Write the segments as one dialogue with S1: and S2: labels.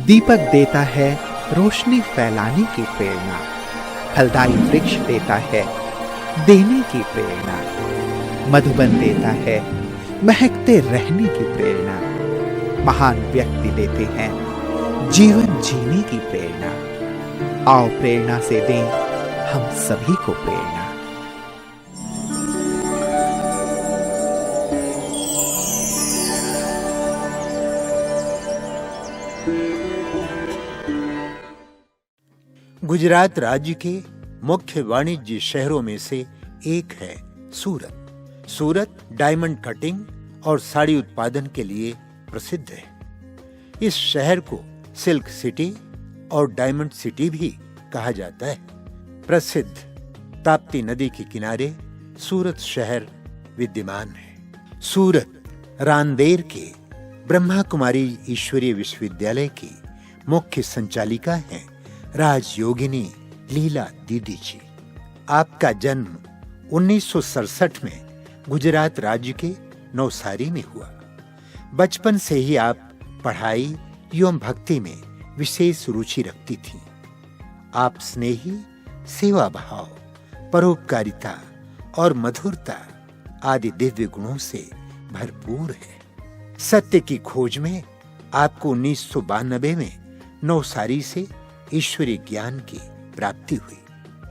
S1: दीपक देता है रोशनी फैलाने की प्रेरणा, फलदायी वृक्ष देता है देने की प्रेरणा, मधुबन देता है महकते रहने की प्रेरणा, महान व्यक्ति देते हैं जीवन जीने की प्रेरणा। आओ प्रेरणा से दें हम सभी को प्रेरणा।
S2: गुजरात राज्य के मुख्य वाणिज्य शहरों में से एक है सूरत। सूरत डायमंड कटिंग और साड़ी उत्पादन के लिए प्रसिद्ध है। इस शहर को सिल्क सिटी और डायमंड सिटी भी कहा जाता है। प्रसिद्ध ताप्ती नदी के किनारे सूरत शहर विद्यमान है। सूरत रांदेर के ब्रह्मा कुमारी ईश्वरीय विश्वविद्यालय की मुख्य संचालिका हैं राजयोगिनी लीला दीदी जी। आपका जन्म 1967 में गुजरात राज्य के नवसारी में हुआ। बचपन से ही आप पढ़ाई एवं भक्ति में विशेष रुचि रखती थीं। आप स्नेही, सेवा भाव, परोपकारिता और मधुरता आदि दिव्य गुणों से भरपूर है। सत्य की खोज में आपको 1992 में नवसारी से ईश्वरीय ज्ञान की प्राप्ति हुई।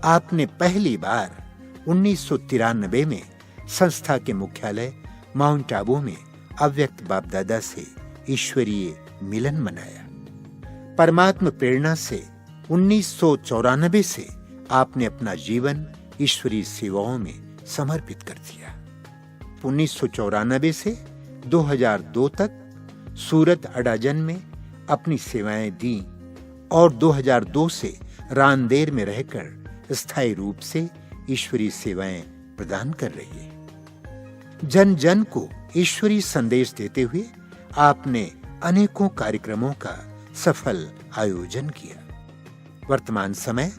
S2: आपने पहली बार 1993 में संस्था के मुख्यालय माउंट आबू में अव्यक्त बाप दादा से ईश्वरीय मिलन मनाया। परमात्मा प्रेरणा से 1994 से आपने अपना जीवन ईश्वरीय सेवाओं में समर्पित कर दिया। 1994 से 2002 तक सूरत अडाजन में अपनी सेवाएं दी और 2002 से रांदेर में रहकर स्थायी रूप से ईश्वरीय सेवाएं प्रदान कर रही है। जन जन को ईश्वरीय संदेश देते हुए आपने अनेकों कार्यक्रमों का सफल आयोजन किया। वर्तमान समय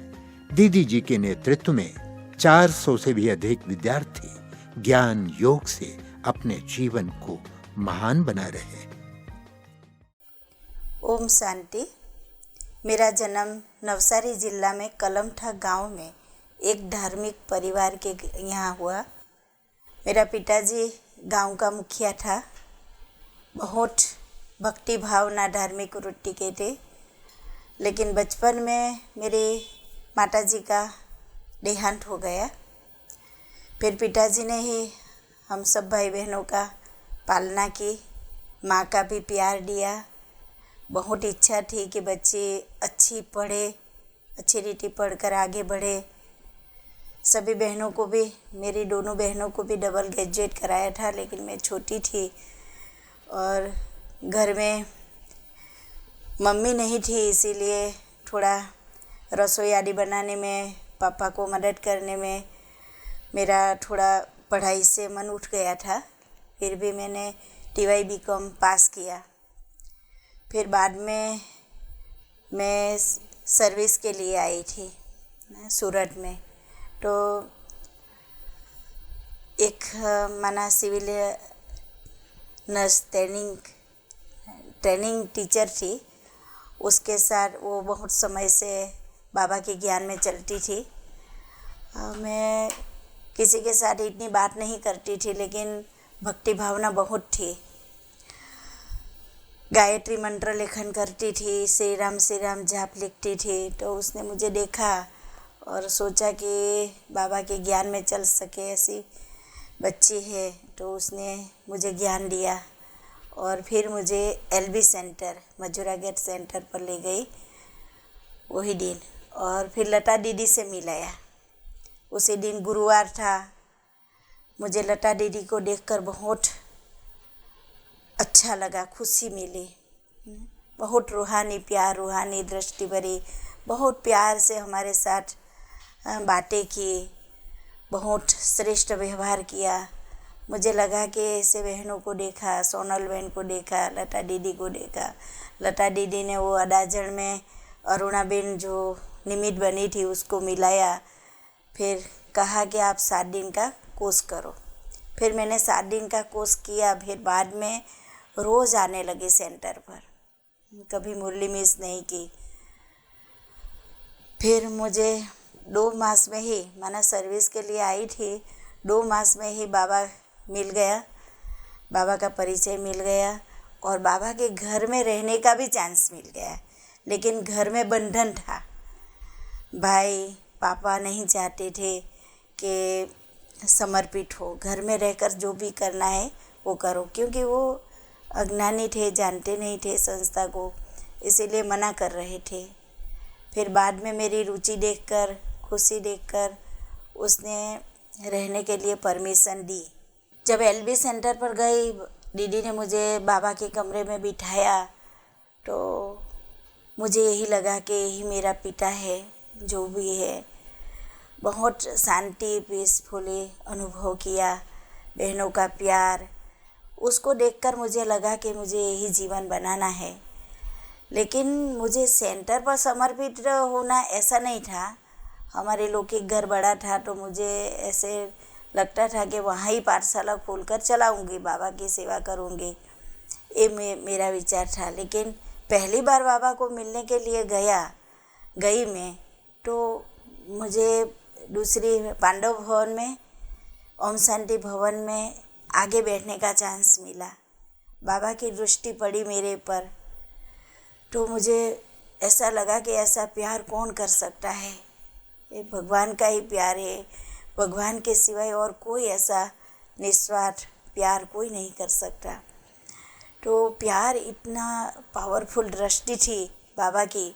S2: दीदी जी के नेतृत्व में 400 से भी अधिक विद्यार्थी ज्ञान योग से अपने जीवन को महान बना रहे हैं।
S3: ओम शांति। मेरा जन्म नवसारी जिला में कलमठा गांव में एक धार्मिक परिवार के यहाँ हुआ। मेरा पिताजी गांव का मुखिया था। बहुत भक्ति भावना धार्मिक वृत्ति के थे। लेकिन बचपन में मेरे माताजी का देहांत हो गया। फिर पिताजी ने ही हम सब भाई बहनों का पालना की। माँ का भी प्यार दिया। बहुत इच्छा थी कि बच्चे अच्छी पढ़े, अच्छी रीति पढ़कर आगे बढ़े। सभी बहनों को भी, मेरी दोनों बहनों को भी डबल ग्रेजुएट कराया था, लेकिन मैं छोटी थी और घर में मम्मी नहीं थी, इसीलिए थोड़ा रसोई आदि बनाने में, पापा को मदद करने में मेरा थोड़ा पढ़ाई से मन उठ गया था। फिर भी मैंने TY BCom पास किया। फिर बाद में मैं सर्विस के लिए आई थी सूरत में। तो एक माना सिविल नर्स ट्रेनिंग टीचर थी, उसके साथ वो बहुत समय से बाबा के ज्ञान में चलती थी। मैं किसी के साथ इतनी बात नहीं करती थी, लेकिन भक्ति भावना बहुत थी। गायत्री मंत्र लेखन करती थी, श्री राम जाप लिखती थी। तो उसने मुझे देखा और सोचा कि बाबा के ज्ञान में चल सके ऐसी बच्ची है, तो उसने मुझे ज्ञान दिया और फिर मुझे LB सेंटर, मजूरा गेट सेंटर पर ले गई वही दिन। और फिर लता दीदी से मिलाया। उसी दिन गुरुवार था। मुझे लता दीदी को देखकर बहुत अच्छा लगा, खुशी मिली। बहुत रूहानी प्यार, रूहानी दृष्टि भरी, बहुत प्यार से हमारे साथ बातें की, बहुत श्रेष्ठ व्यवहार किया। मुझे लगा कि ऐसे बहनों को देखा, सोनल बहन को देखा, लता दीदी को देखा। लता दीदी ने वो अडाजन में अरुणा बेन जो निमित्त बनी थी उसको मिलाया। फिर कहा कि आप 7 दिन का कोर्स करो। फिर मैंने 7 दिन का कोर्स किया। फिर बाद में रोज़ आने लगी सेंटर पर। कभी मुरली मिस नहीं की। फिर मुझे 2 मास में ही, माना सर्विस के लिए आई थी, 2 मास में ही बाबा मिल गया, बाबा का परिचय मिल गया और बाबा के घर में रहने का भी चांस मिल गया। लेकिन घर में बंधन था। भाई पापा नहीं चाहते थे कि समर्पित हो, घर में रहकर जो भी करना है वो करो, क्योंकि वो अज्ञानी थे, जानते नहीं थे संस्था को, इसीलिए मना कर रहे थे। फिर बाद में मेरी रुचि देखकर, खुशी देखकर उसने रहने के लिए परमिशन दी। जब एलबी सेंटर पर गई, दीदी ने मुझे बाबा के कमरे में बिठाया तो मुझे यही लगा कि यही मेरा पिता है, जो भी है। बहुत शांति, पीसफुली अनुभव किया, बहनों का प्यार, उसको देखकर मुझे लगा कि मुझे यही जीवन बनाना है। लेकिन मुझे सेंटर पर समर्पित होना ऐसा नहीं था। हमारे लौकिक घर बड़ा था तो मुझे ऐसे लगता था कि वहाँ ही पाठशाला खोलकर चलाऊँगी, बाबा की सेवा करूँगी, ये मेरा विचार था। लेकिन पहली बार बाबा को मिलने के लिए गई मैं, तो मुझे दूसरी पांडव भवन में, ओम शांति भवन में आगे बैठने का चांस मिला। बाबा की दृष्टि पड़ी मेरे पर, तो मुझे ऐसा लगा कि ऐसा प्यार कौन कर सकता है, ये भगवान का ही प्यार है। भगवान के सिवाय और कोई ऐसा निस्वार्थ प्यार कोई नहीं कर सकता। तो प्यार इतना पावरफुल दृष्टि थी बाबा की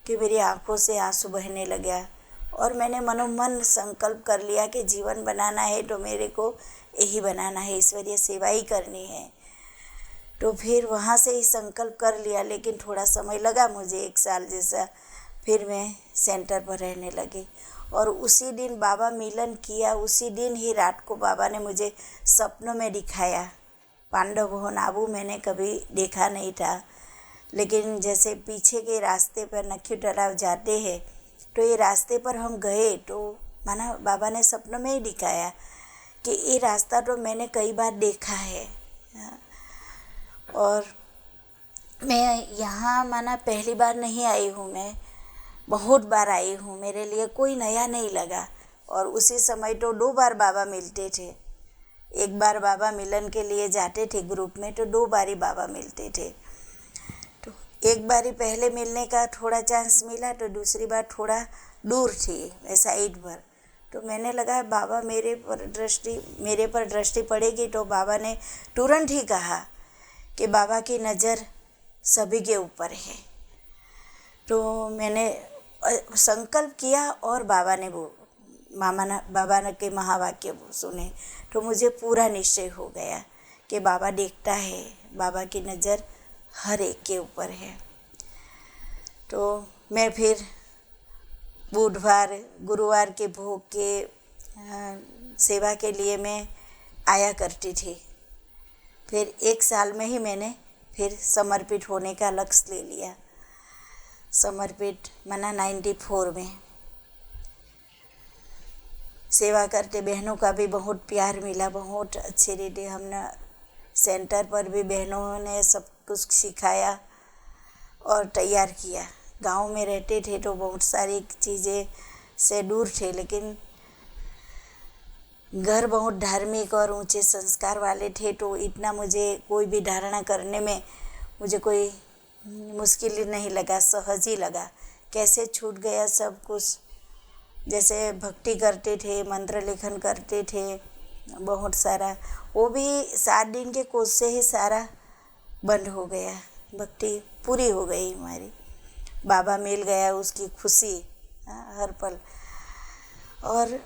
S3: कि मेरी आंखों से आंसू बहने लगा और मैंने मनोमन संकल्प कर लिया कि जीवन बनाना है तो मेरे को यही बनाना है, ईश्वरीय सेवा ही करनी है। तो फिर वहाँ से ही संकल्प कर लिया, लेकिन थोड़ा समय लगा मुझे, 1 साल जैसा। फिर मैं सेंटर पर रहने लगी और उसी दिन बाबा मिलन किया। उसी दिन ही रात को बाबा ने मुझे सपनों में दिखाया। पांडव भवन आबू मैंने कभी देखा नहीं था, लेकिन जैसे पीछे के रास्ते पर नक्खी तालाब जाते हैं तो ये रास्ते पर हम गए तो माना बाबा ने सपनों में ही दिखाया कि ये रास्ता तो मैंने कई बार देखा है। और मैं यहाँ माना पहली बार नहीं आई हूँ, मैं बहुत बार आई हूँ, मेरे लिए कोई नया नहीं लगा। और उसी समय तो 2 बार बाबा मिलते थे। 1 बार बाबा मिलन के लिए जाते थे ग्रुप में, तो 2 बार ही बाबा मिलते थे। तो 1 बार ही पहले मिलने का थोड़ा चांस मिला, तो दूसरी बार थोड़ा दूर थी मैं साइड पर। तो मैंने लगा बाबा मेरे पर दृष्टि पड़ेगी, तो बाबा ने तुरंत ही कहा कि बाबा की नज़र सभी के ऊपर है। तो मैंने संकल्प किया और बाबा के महावाक्य सुने, तो मुझे पूरा निश्चय हो गया कि बाबा देखता है, बाबा की नज़र हर एक के ऊपर है। तो मैं फिर बुधवार गुरुवार के भोग के सेवा के लिए मैं आया करती थी। फिर 1 साल में ही मैंने फिर समर्पित होने का लक्ष्य ले लिया। समर्पित माना 94 में सेवा करते बहनों का भी बहुत प्यार मिला, बहुत अच्छे रीते हमने सेंटर पर भी बहनों ने सब कुछ सिखाया और तैयार किया। गांव में रहते थे तो बहुत सारी चीज़ें से दूर थे, लेकिन घर बहुत धार्मिक और ऊंचे संस्कार वाले थे, तो इतना मुझे कोई भी धारणा करने में मुझे कोई मुश्किल नहीं लगा, सहज ही लगा। कैसे छूट गया सब कुछ। जैसे भक्ति करते थे, मंत्र लेखन करते थे बहुत सारा, वो भी 7 दिन के कोर्स से ही सारा बंद हो गया। भक्ति पूरी हो गई हमारी। बाबा मिल गया, उसकी खुशी हर पल। और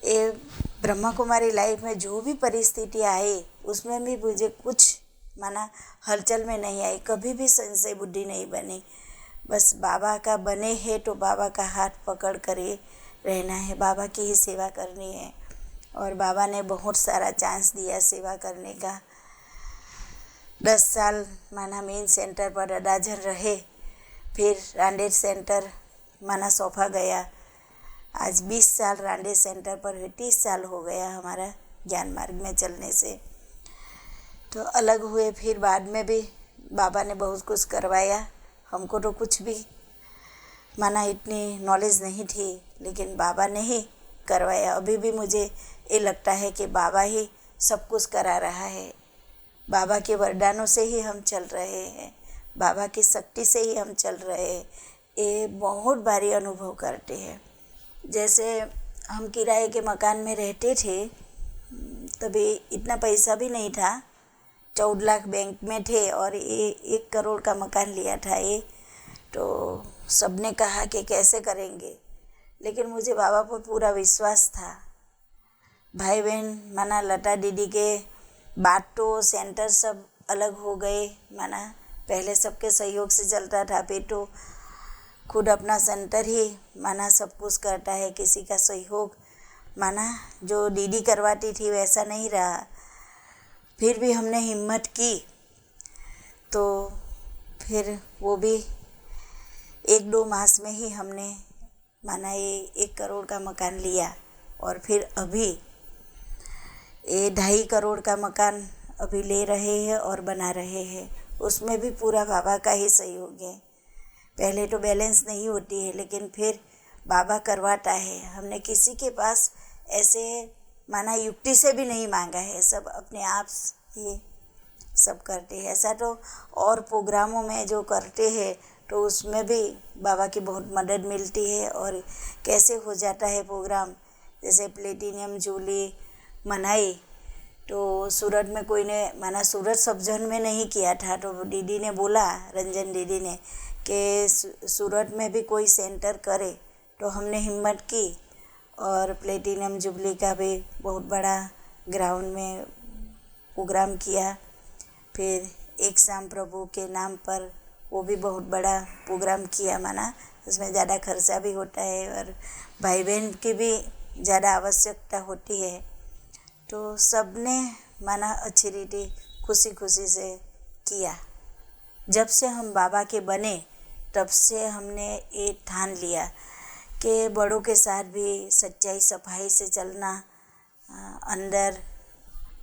S3: ये ब्रह्मा कुमारी लाइफ में जो भी परिस्थितियाँ आई उसमें भी मुझे कुछ माना हलचल में नहीं आई, कभी भी संशय बुद्धि नहीं बनी। बस बाबा का बने है तो बाबा का हाथ पकड़ कर ही रहना है, बाबा की ही सेवा करनी है। और बाबा ने बहुत सारा चांस दिया सेवा करने का। 10 साल माना मेन सेंटर पर अडाजन रहे, फिर रांडेर सेंटर माना सौंपा गया। आज 20 साल रांडेर सेंटर पर है, 30 साल हो गया हमारा ज्ञान मार्ग में चलने से। तो अलग हुए, फिर बाद में भी बाबा ने बहुत कुछ करवाया। हमको तो कुछ भी माना इतनी नॉलेज नहीं थी, लेकिन बाबा ने ही करवाया। अभी भी मुझे ये लगता है कि बाबा ही सब कुछ करा रहा है। बाबा के वरदानों से ही हम चल रहे हैं, बाबा की शक्ति से ही हम चल रहे हैं। ये बहुत भारी अनुभव करते हैं। जैसे हम किराए के मकान में रहते थे, तभी इतना पैसा भी नहीं था, 14 लाख बैंक में थे और ये 1 करोड़ का मकान लिया था। ये तो सबने कहा कि कैसे करेंगे, लेकिन मुझे बाबा पर पूरा विश्वास था। भाई बहन माना लता दीदी के बात तो सेंटर सब अलग हो गए, माना पहले सबके सहयोग से चलता था, फिर तो खुद अपना सेंटर ही माना सब कुछ करता है। किसी का सहयोग माना जो दीदी करवाती थी वैसा नहीं रहा। फिर भी हमने हिम्मत की, तो फिर वो भी 1-2 मास में ही हमने माना ये 1 करोड़ का मकान लिया। और फिर अभी ये 2.5 करोड़ का मकान अभी ले रहे हैं और बना रहे हैं। उसमें भी पूरा बाबा का ही सहयोग है। पहले तो बैलेंस नहीं होती है, लेकिन फिर बाबा करवाता है। हमने किसी के पास ऐसे माना युक्ति से भी नहीं मांगा है, सब अपने आप ही सब करते हैं। ऐसा तो और प्रोग्रामों में जो करते हैं तो उसमें भी बाबा की बहुत मदद मिलती है और कैसे हो जाता है प्रोग्राम। जैसे प्लेटिनियम जुबली मनाई तो सूरत में कोई ने माना सूरत सब जन में नहीं किया था, तो दीदी ने बोला, रंजन दीदी ने, कि सूरत में भी कोई सेंटर करे। तो हमने हिम्मत की और प्लेटिनियम जुबली का भी बहुत बड़ा ग्राउंड में प्रोग्राम किया। फिर एक शाम प्रभु के नाम पर वो भी बहुत बड़ा प्रोग्राम किया। माना उसमें ज़्यादा खर्चा भी होता है और भाई बहन की भी ज़्यादा आवश्यकता होती है। तो सबने माना अच्छी रीति खुशी खुशी से किया। जब से हम बाबा के बने तब से हमने ये ठान लिया कि बड़ों के साथ भी सच्चाई सफाई से चलना, अंदर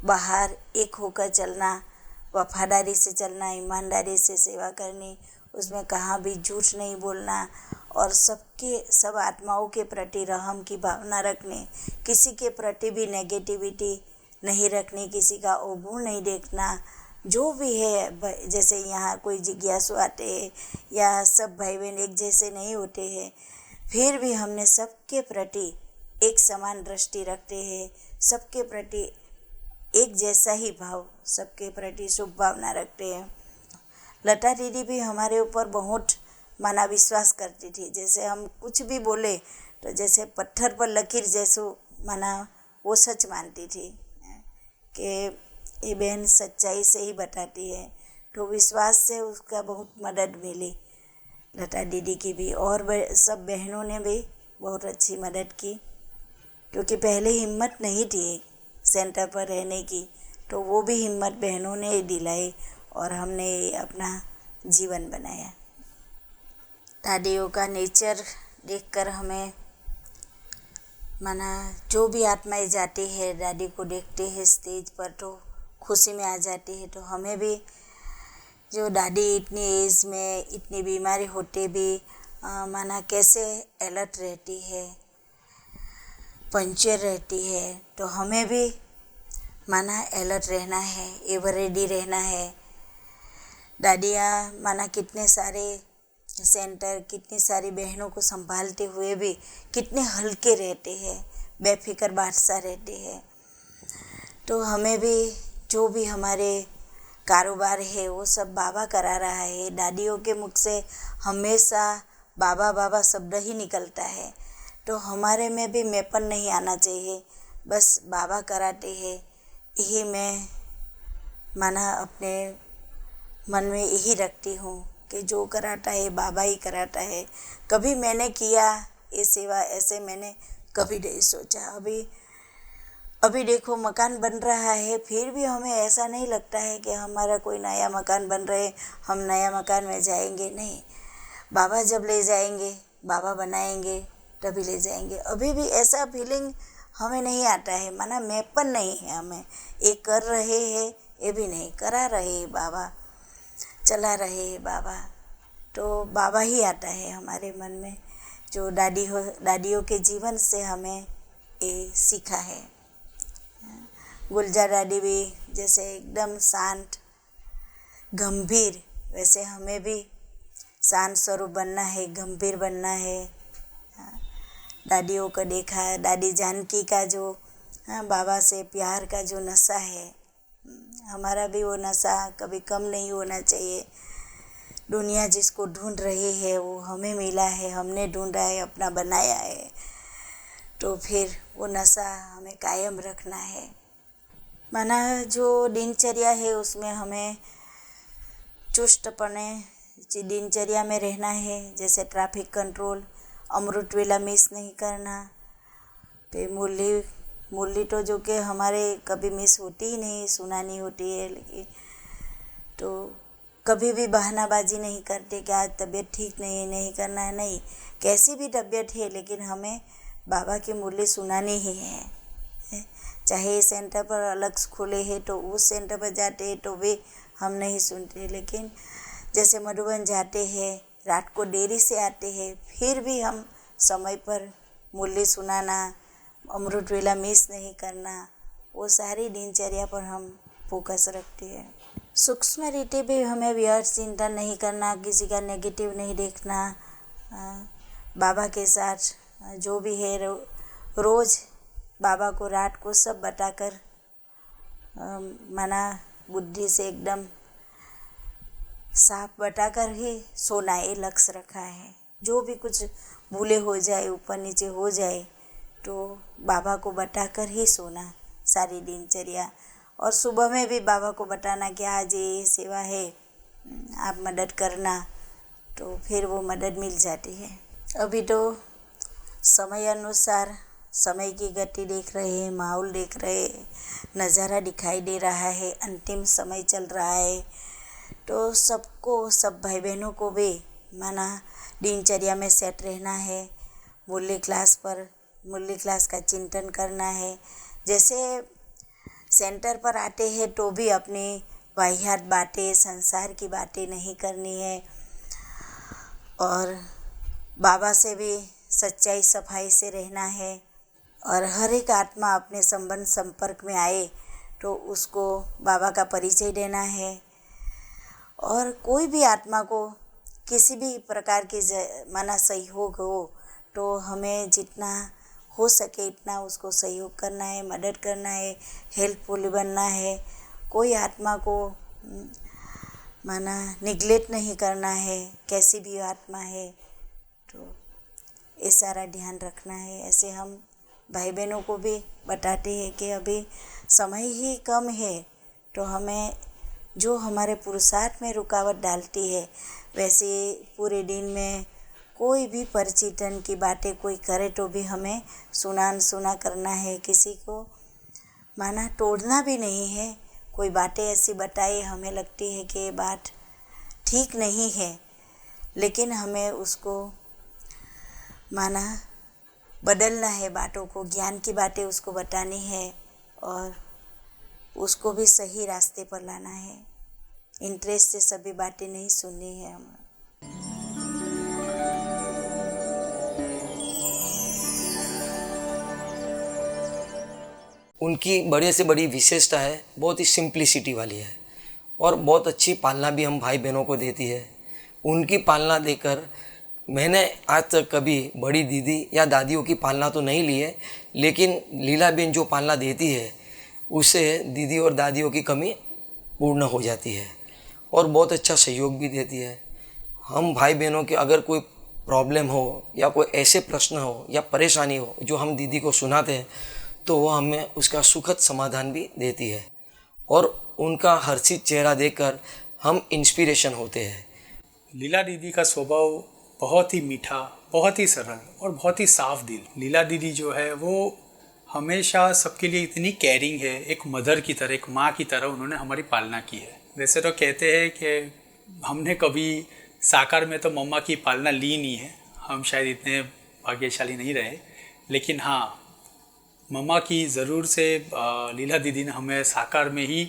S3: बाहर एक होकर चलना, वफादारी से चलना, ईमानदारी से सेवा करनी, उसमें कहाँ भी झूठ नहीं बोलना और सब आत्माओं के प्रति रहम की भावना रखनी, किसी के प्रति भी नेगेटिविटी नहीं रखनी, किसी का अवगुण नहीं देखना। जो भी है, जैसे यहाँ कोई जिज्ञासु आते हैं या सब भाई बहन एक जैसे नहीं होते हैं, फिर भी हमने सबके प्रति एक समान दृष्टि रखते हैं, सबके प्रति एक जैसा ही भाव, सबके प्रति शुभ भावना रखते हैं। लता दीदी भी हमारे ऊपर बहुत माना विश्वास करती थी। जैसे हम कुछ भी बोले तो जैसे पत्थर पर लकीर जैसो माना वो सच मानती थी कि ये बहन सच्चाई से ही बताती है। तो विश्वास से उसका बहुत मदद मिली लता दीदी की भी, और सब बहनों ने भी बहुत अच्छी मदद की, क्योंकि पहले हिम्मत नहीं थी सेंटर पर रहने की, तो वो भी हिम्मत बहनों ने दिलाई और हमने अपना जीवन बनाया। दादियों का नेचर देखकर हमें माना जो भी आत्माएं जाती है दादी को देखते हैं स्टेज पर तो खुशी में आ जाती है। तो हमें भी जो दादी इतनी एज में इतनी बीमारी होते भी माना कैसे अलर्ट रहती है, पंक्चुअल रहती है, तो हमें भी माना अलर्ट रहना है, एवर रेडी रहना है। दादियाँ माना कितने सारे सेंटर, कितनी सारी बहनों को संभालते हुए भी कितने हल्के रहते हैं, बेफिक्र बादशाह रहते हैं। तो हमें भी जो भी हमारे कारोबार है वो सब बाबा करा रहा है। दादियों के मुख से हमेशा बाबा बाबा शब्द ही निकलता है, तो हमारे में भी मैपन नहीं आना चाहिए, बस बाबा कराते हैं। यही मैं माना अपने मन में यही रखती हूँ कि जो कराता है बाबा ही कराता है। कभी मैंने किया ये सेवा ऐसे मैंने कभी नहीं सोचा। अभी देखो मकान बन रहा है, फिर भी हमें ऐसा नहीं लगता है कि हमारा कोई नया मकान बन रहे, हम नया मकान में जाएंगे। नहीं, बाबा जब ले जाएंगे, बाबा बनाएंगे तभी ले जाएंगे। अभी भी ऐसा फीलिंग हमें नहीं आता है, माना मैपन नहीं है हमें, ये कर रहे हैं ये भी नहीं, करा रहे हैं बाबा। चला रहे बाबा, तो बाबा ही आता है हमारे मन में, जो दादियों के जीवन से हमें ये सीखा है। गुलजार दादी भी जैसे एकदम शांत गंभीर, वैसे हमें भी शांत स्वरूप बनना है, गंभीर बनना है। दादियों को देखा, दादी जानकी का जो बाबा से प्यार का जो नशा है, हमारा भी वो नशा कभी कम नहीं होना चाहिए। दुनिया जिसको ढूंढ रही है वो हमें मिला है, हमने ढूंढा है, अपना बनाया है, तो फिर वो नशा हमें कायम रखना है। माना जो दिनचर्या है उसमें हमें चुस्तपने दिनचर्या में रहना है, जैसे ट्रैफिक कंट्रोल, अमृत वेला मिस नहीं करना। फिर मुरली तो जो कि हमारे कभी मिस होती ही नहीं, सुनानी होती है, लेकिन तो कभी भी बहानाबाजी नहीं करते कि आज तबीयत ठीक नहीं करना है, नहीं, कैसी भी तबीयत है लेकिन हमें बाबा की मुरली सुनानी ही है। चाहे सेंटर पर अलग खुले हैं तो उस सेंटर पर जाते हैं तो भी हम नहीं सुनते, लेकिन जैसे मधुबन जाते हैं, रात को देरी से आते हैं, फिर भी हम समय पर मुरली सुनाना, अमृत वेला मिस नहीं करना, वो सारी दिनचर्या पर हम फोकस रखते हैं। सूक्ष्म रीति भी हमें व्यर्थ चिंतन नहीं करना, किसी का नेगेटिव नहीं देखना। बाबा के साथ जो भी है रोज़ बाबा को रात को सब बताकर माना बुद्धि से एकदम साफ बताकर ही सोना ये लक्ष्य रखा है। जो भी कुछ भूले हो जाए, ऊपर नीचे हो जाए, तो बाबा को बताकर ही सोना सारी दिनचर्या। और सुबह में भी बाबा को बताना कि आज ये सेवा है, आप मदद करना, तो फिर वो मदद मिल जाती है। अभी तो समय अनुसार समय की गति देख रहे हैं, माहौल देख रहे हैं, नज़ारा दिखाई दे रहा है, अंतिम समय चल रहा है, तो सबको, सब भाई बहनों को भी माना दिनचर्या में सेट रहना है। मुरली क्लास का चिंतन करना है। जैसे सेंटर पर आते हैं तो भी अपनी वाहियात बातें, संसार की बातें नहीं करनी है, और बाबा से भी सच्चाई सफाई से रहना है। और हर एक आत्मा अपने संपर्क में आए तो उसको बाबा का परिचय देना है। और कोई भी आत्मा को किसी भी प्रकार की माना सहयोग हो तो हमें जितना हो सके इतना उसको सहयोग करना है, मदद करना है, हेल्पफुल बनना है। कोई आत्मा को माना निगलेक्ट नहीं करना है, कैसी भी आत्मा है, तो ये सारा ध्यान रखना है। ऐसे हम भाई बहनों को भी बताते हैं कि अभी समय ही कम है, तो हमें जो हमारे पुरुषार्थ में रुकावट डालती है, वैसे पूरे दिन में कोई भी परिचितन की बातें कोई करे तो भी हमें सुना करना है। किसी को माना तोड़ना भी नहीं है। कोई बातें ऐसी बताए हमें लगती है कि ये बात ठीक नहीं है, लेकिन हमें उसको माना बदलना है, बातों को, ज्ञान की बातें उसको बतानी है और उसको भी सही रास्ते पर लाना है। इंटरेस्ट से सभी बातें नहीं सुननी है हमें।
S4: उनकी बड़े से बड़ी विशेषता है, बहुत ही सिंप्लिसिटी वाली है और बहुत अच्छी पालना भी हम भाई बहनों को देती है। उनकी पालना देकर मैंने आज तक कभी बड़ी दीदी या दादियों की पालना तो नहीं ली है, लेकिन लीला बेन जो पालना देती है उससे दीदी और दादियों की कमी पूर्ण हो जाती है और बहुत अच्छा सहयोग भी देती है। हम भाई बहनों के अगर कोई प्रॉब्लम हो या कोई ऐसे प्रश्न हो या परेशानी हो जो हम दीदी को सुनाते हैं तो वो हमें उसका सुखद समाधान भी देती है और उनका हर्षित चेहरा देखकर हम इंस्पिरेशन होते हैं।
S5: लीला दीदी का स्वभाव बहुत ही मीठा, बहुत ही सरल और बहुत ही साफ दिल। लीला दीदी जो है वो हमेशा सबके लिए इतनी केयरिंग है, एक मदर की तरह, एक माँ की तरह उन्होंने हमारी पालना की है। वैसे तो कहते हैं कि हमने कभी साकार में तो मम्मा की पालना ली नहीं है, हम शायद इतने भाग्यशाली नहीं रहे, लेकिन हाँ मम्मा की ज़रूर से लीला दीदी ने हमें साकार में ही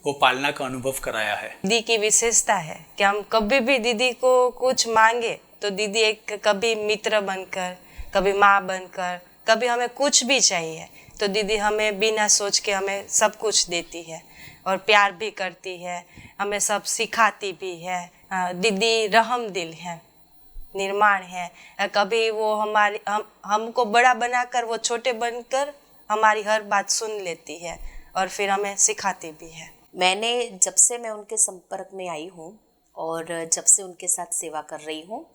S5: वो पालना का अनुभव कराया है।
S6: दीदी की विशेषता है कि हम कभी भी दीदी को कुछ मांगे तो दीदी एक कभी मित्र बनकर, कभी माँ बनकर, कभी हमें कुछ भी चाहिए तो दीदी हमें बिना सोच के हमें सब कुछ देती है और प्यार भी करती है, हमें सब सिखाती भी है। दीदी रहम दिल है, निर्माण है। कभी वो हमको बड़ा बनाकर वो छोटे बनकर हमारी हर बात सुन लेती है और फिर हमें सिखाती भी है।
S7: जब से मैं उनके संपर्क में आई हूँ और जब से उनके साथ सेवा कर रही हूँ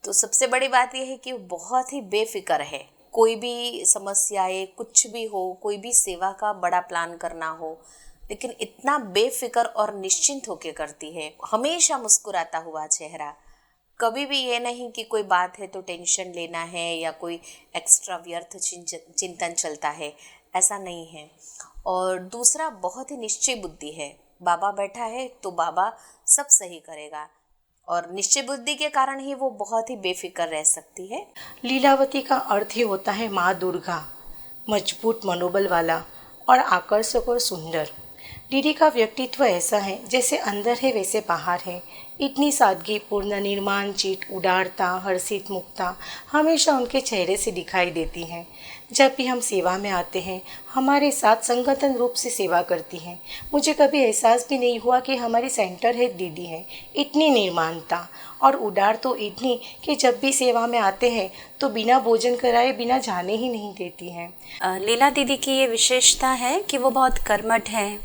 S7: तो सबसे बड़ी बात यह है कि वो बहुत ही बेफिक्र है। कोई भी समस्याएं कुछ भी हो, कोई भी सेवा का बड़ा प्लान करना हो, लेकिन इतना बेफिक्र और निश्चिंत होकर करती है। हमेशा मुस्कुराता हुआ चेहरा, कभी भी ये नहीं कि कोई बात है तो टेंशन लेना है या कोई एक्स्ट्रा व्यर्थ चिंतन चलता है, ऐसा नहीं है। और दूसरा, बहुत ही निश्चय बुद्धि है। बाबा बैठा है तो बाबा सब सही करेगा और निश्चय बुद्धि के कारण ही वो बहुत ही बेफिक्र रह सकती है।
S8: लीलावती का अर्थ ही होता है माँ दुर्गा, मजबूत मनोबल वाला और आकर्षक और सुंदर। दीदी का व्यक्तित्व ऐसा है जैसे अंदर है वैसे बाहर है। इतनी सादगी पूर्ण, निर्माणचित, उदारता, हर्षित मुक्ता हमेशा उनके चेहरे से दिखाई देती है। जब भी हम सेवा में आते हैं हमारे साथ संगठन रूप से सेवा करती हैं। मुझे कभी एहसास भी नहीं हुआ कि हमारी सेंटर हेड दीदी है। इतनी निर्माणता और उदार तो इतनी कि जब भी सेवा में आते हैं तो बिना भोजन कराए बिना जाने ही नहीं देती हैं।
S9: लीला दीदी की ये विशेषता है कि वो बहुत कर्मठ हैं,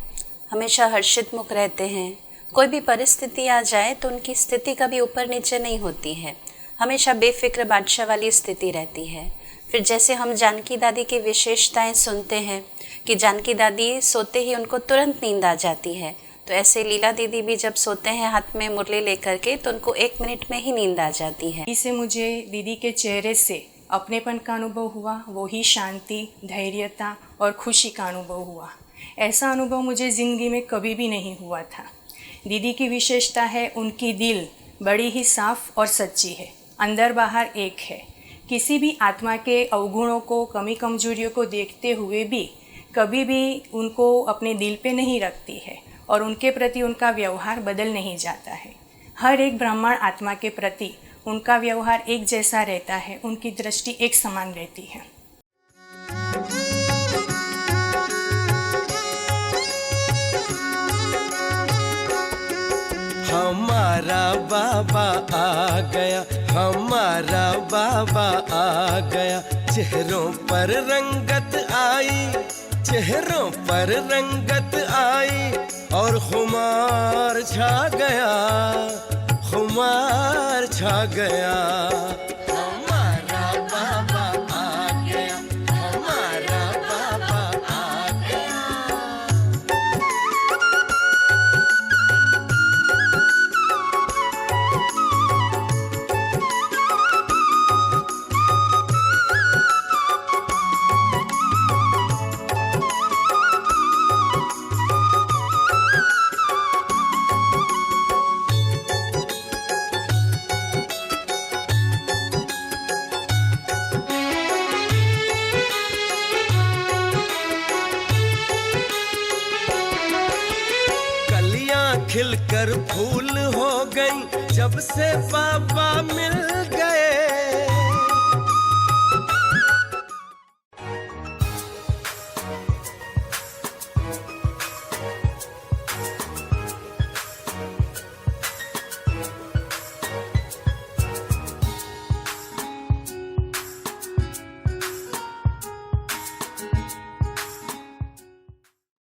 S9: हमेशा हर्षित मुख रहते हैं। कोई भी परिस्थिति आ जाए तो उनकी स्थिति कभी ऊपर नीचे नहीं होती है, हमेशा बेफिक्र बादशाह वाली स्थिति रहती है। फिर जैसे हम जानकी दादी की विशेषताएं सुनते हैं कि जानकी दादी सोते ही उनको तुरंत नींद आ जाती है, तो ऐसे लीला दीदी भी जब सोते हैं हाथ में मुरली लेकर के तो उनको 1 मिनट में ही नींद आ जाती है।
S10: इससे मुझे दीदी के चेहरे से अपनेपन का अनुभव हुआ, वो ही शांति, धैर्यता और खुशी का अनुभव हुआ। ऐसा अनुभव मुझे ज़िंदगी में कभी भी नहीं हुआ था। दीदी की विशेषता है उनकी दिल बड़ी ही साफ और सच्ची है, अंदर बाहर एक है। किसी भी आत्मा के अवगुणों को, कमी कमजोरियों को देखते हुए भी कभी भी उनको अपने दिल पे नहीं रखती है और उनके प्रति उनका व्यवहार बदल नहीं जाता है। हर एक ब्राह्मण आत्मा के प्रति उनका व्यवहार एक जैसा रहता है, उनकी दृष्टि एक समान रहती है।
S11: हमारा बाबा आ गया, हमारा बाबा आ गया। चेहरों पर रंगत आई, चेहरों पर रंगत आई और खुमार छा गया, खुमार छा गया। हमारा बाबा आ गया, हमारा बाबा आ गया। खिलकर फूल हो गई जब से बाबा मिल गए।